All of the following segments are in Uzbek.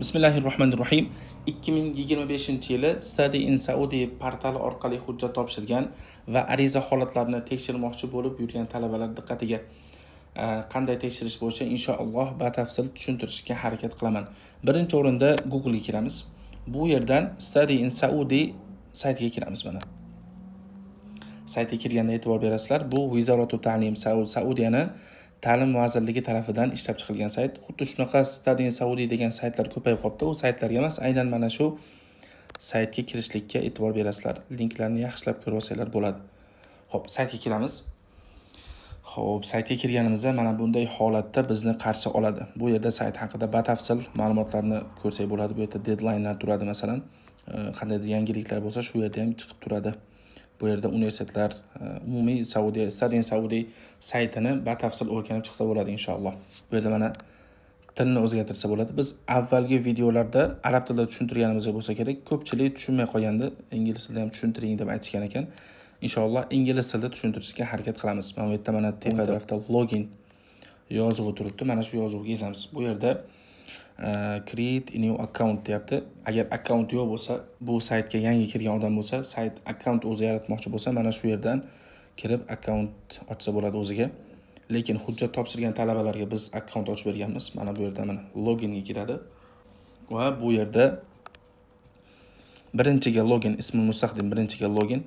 Bismillahirrohmanirrohim. 2025-yili Study in Saudi portali orqali hujjat topshirgan va ariza holatlarini tekshirmoqchi bo'lib yurgan talabalar diqqatiga. Qanday tekshirish bo'yicha inshaalloh batafsil tushuntirishga harakat qilaman. Birinchi o'rinda Google ga kiramiz. Bu yerdan Study in Saudi saytiga kiramiz mana. Saytga kirganda e'tibor berasizlar, bu Wizaratu Ta'lim Saudiyani Ta'lim vazirligi tarafidan ishlab chiqilgan sayt. Xuddi shunaqa Study in Saudi degan saytlar ko'payib qolibdi. U saytlarga emas, aynan mana shu saytga kirishlikka e'tibor berasizlar. Linklarni yaxshilab ko'rib olsanglar bo'ladi. Xo'p, saytga kiramiz. Xo'p, saytga kirganimizda mana bunday holatda bizni qarshi oladi. Bu yerda sayt haqida batafsil ma'lumotlarni ko'rsak bo'ladi. Bu yerda deadline'lar turadi masalan. Qandaydir yangiliklar bo'lsa, shu yerda ham chiqib turadi. Bu yerda universitetlar, umumiy Saudiya, Study in Saudi saytini batafsil o'rganib chiqsa bo'ladi inshaalloh. Bu yerda mana tilni o'zgartirsa bo'ladi. Biz avvalgi videolarda arab tilida tushuntirganimizga bo'lsa kerak, ko'pchilik tushunmay qolgandi. Ingliz tilida ham tushuntiring deb aytishgan ekan. Inshaalloh ingliz tilida tushuntirishga harakat qilamiz. Mana bu yerda mana tepa tarafda login yozuvi turibdi. Mana shu yozuvga yozamiz. Bu yerda create a new account deyapti. Agar account yo'q bo'lsa, bu saytga yangi kirgan odam bo'lsa, sayt account o'zi yaratmoqchi bo'lsa, mana shu yerdan kirib account ochsa bo'ladi o'ziga. Lekin hujjat topshirgan talabalarga biz account ochib berganmiz. Mana bu yerda mana loginga kiradi. Va bu yerda birinchiga login, ismul mustaqdim, birinchiga login,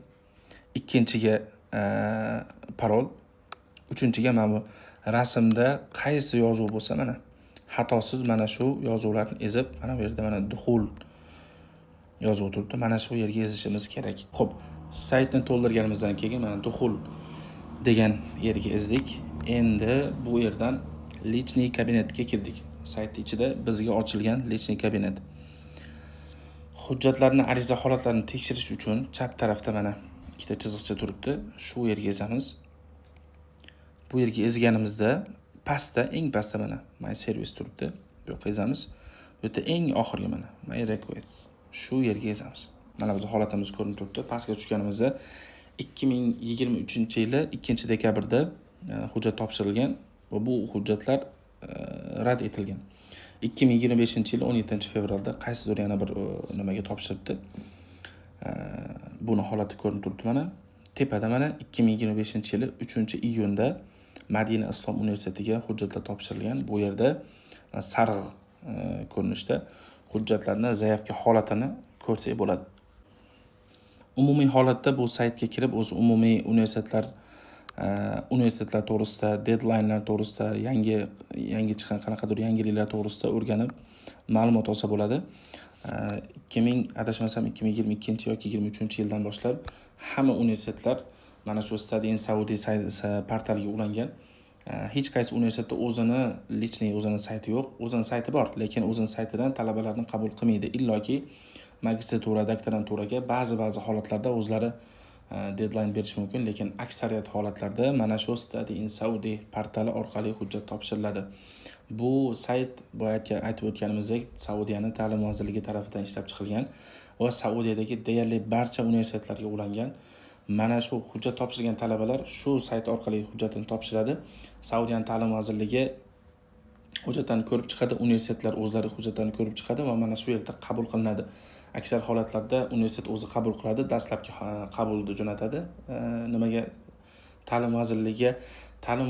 ikkinchiga parol, uchinchiga mana bu rasmda qaysi yozuv bo'lsa mana xatosiz mana shu yozuvlarni ezib, mana bu yerda mana duxul yozuvi turibdi. Mana shu yerga yozishimiz kerak. Xo'p, saytni to'ldirganimizdan keyin mana duxul degan yerga ezdik. Endi bu yerdan lichniy kabinetga kirdik. Sayt ichida bizga ochilgan lichniy kabinet. Hujjatlarni, ariza holatlarini tekshirish uchun chap tarafda mana ikkita chiziqcha turibdi. Shu yerga ezamiz. Bu yerga ezganimizda pastda, eng pastda mana my service turibdi. Bu yerga ezamiz. Bu yerda eng oxirgi mana my request. Shu yerga ezamiz. Mana biz holatimiz ko'rinib turibdi. Pastga tushganimizda 2023-yili 2-dekabrda hujjat topshirilgan va bu hujjatlar rad etilgan. 2025-yili 17-fevralda qaysidir yana bir nimaga topshiribdi. Buni holati ko'rinib turibdi mana. Tepada mana 2025-yili 3-iyunda Madina Islom universitetiga hujjatlar topshirilgan. Bu yerda sarg'iz ko'rinishda hujjatlarni zayafka holatini ko'rsak bo'ladi. Umumiy holatda bu saytga kirib o'z umumiy universitetlar to'g'risida, deadline'lar to'g'risida, yangi chiqqan qanaqadir yangiliklar to'g'risida o'rganib ma'lumot olsa bo'ladi. 2022 yoki 23-yildan boshlab hamma universitetlar mana shu Study in Saudi portaliga ulangan. Hech qaysi universitetda o'zini sayti yo'q. O'zini sayti bor, lekin o'zini saytidan talabalarni qabul qilmaydi. Illoki magistratura, doktoranturaga ba'zi holatlarda o'zlari deadline berish mumkin, lekin aksariyat holatlarda mana shu Study in Saudi portali orqali hujjat topshiriladi. Bu sayt boyagi aytib o'tganimizdek Saudiyani ta'lim vazirligi tarafidan ishlab chiqilgan va Saudiyadagi deyarli barcha universitetlarga ulangan. Mana shu hujjat topshirgan talabalar shu sayt orqali hujjatini topshiradi. Saudiya ta'lim vazirligi hujjatlarni ko'rib chiqadi, universitetlar o'zlari hujjatlarni ko'rib chiqadi va mana shu yerda qabul qilinadi. Aksar holatlarda universitet o'zi qabul qiladi, dastlabki qabulni jo'natadi. Nimaga ta'lim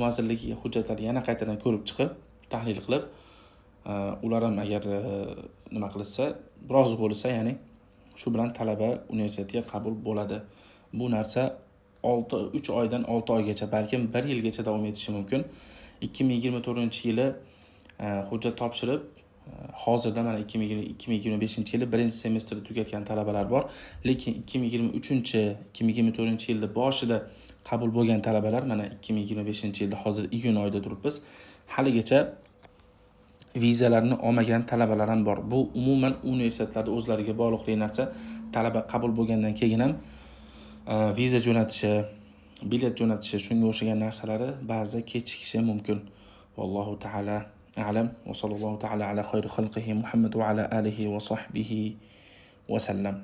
vazirligi hujjatlarni yana qaytadan ko'rib chiqib, tahlil qilib, ular ham agar nima qilsa, rozi bo'lsa, ya'ni shu bilan talaba universitetga qabul bo'ladi. Bu narsa 3 oydan 6 oygacha, balkim 1 yilgacha davom etishi mumkin. 2024-yili hujjat topshirib, hozirda mana 2025-yili 1-semestrni tugatgan talabalar bor, lekin 2024-yilda boshida qabul bo'lgan talabalar mana 2025-yilda hozir iyun oyida turibmiz. Haligacha vizalarni olmagan talabalar ham bor. Bu umuman universitetlarda o'zlariga bog'liq narsa. Talaba qabul bo'lgandan keyin ham viza jo'natishi, bilet jo'natishi, shunga o'xshagan narsalari ba'zi kechikishi mumkin. Vallohu ta'ala a'lam va sallallohu ta'ala ala xayri xalqihi Muhammad va ala alihi va sahbihi va sallam.